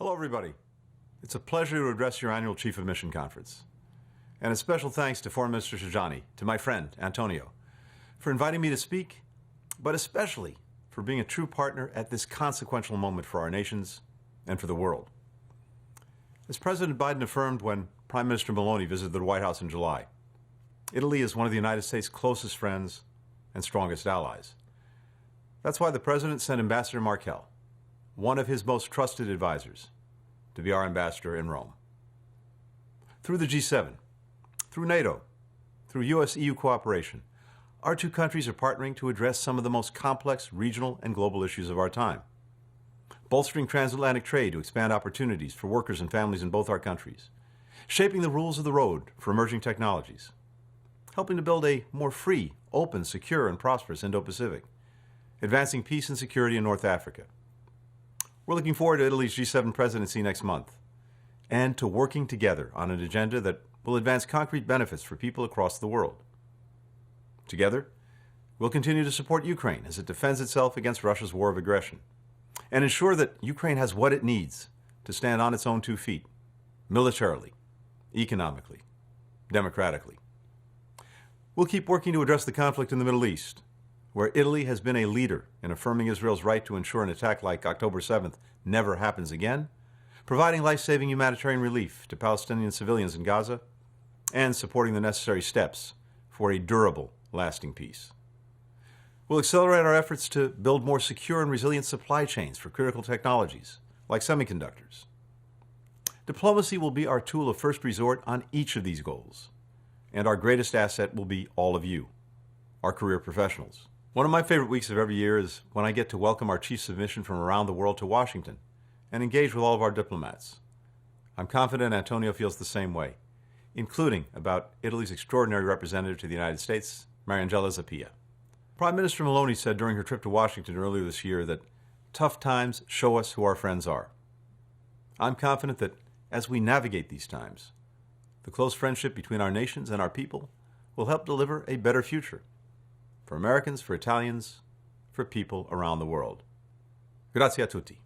Hello, everybody. It's a pleasure to address your annual Chief of Mission Conference. And a special thanks to Foreign Minister Tajani, to my friend, Antonio, for inviting me to speak, but especially for being a true partner at this consequential moment for our nations and for the world. As President Biden affirmed when Prime Minister Maloney visited the White House in July, Italy is one of the United States' closest friends and strongest allies. That's why the President sent Ambassador Markel, one of his most trusted advisors, to be our ambassador in Rome. Through the G7, through NATO, through U.S.-EU cooperation, our two countries are partnering to address some of the most complex regional and global issues of our time. Bolstering transatlantic trade to expand opportunities for workers and families in both our countries. Shaping the rules of the road for emerging technologies. Helping to build a more free, open, secure, and prosperous Indo-Pacific. Advancing peace and security in North Africa. We're looking forward to Italy's G7 presidency next month, and to working together on an agenda that will advance concrete benefits for people across the world. Together, we'll continue to support Ukraine as it defends itself against Russia's war of aggression, and ensure that Ukraine has what it needs to stand on its own 2 feet, militarily, economically, democratically. We'll keep working to address the conflict in the Middle East, where Italy has been a leader in affirming Israel's right to ensure an attack like October 7th never happens again, providing life-saving humanitarian relief to Palestinian civilians in Gaza, and supporting the necessary steps for a durable, lasting peace. We'll accelerate our efforts to build more secure and resilient supply chains for critical technologies, like semiconductors. Diplomacy will be our tool of first resort on each of these goals, and our greatest asset will be all of you, our career professionals. One of my favorite weeks of every year is when I get to welcome our chiefs of mission from around the world to Washington and engage with all of our diplomats. I'm confident Antonio feels the same way, including about Italy's extraordinary representative to the United States, Mariangela Zappia. Prime Minister Maloney said during her trip to Washington earlier this year that tough times show us who our friends are. I'm confident that as we navigate these times, the close friendship between our nations and our people will help deliver a better future for Americans, for Italians, for people around the world. Grazie a tutti.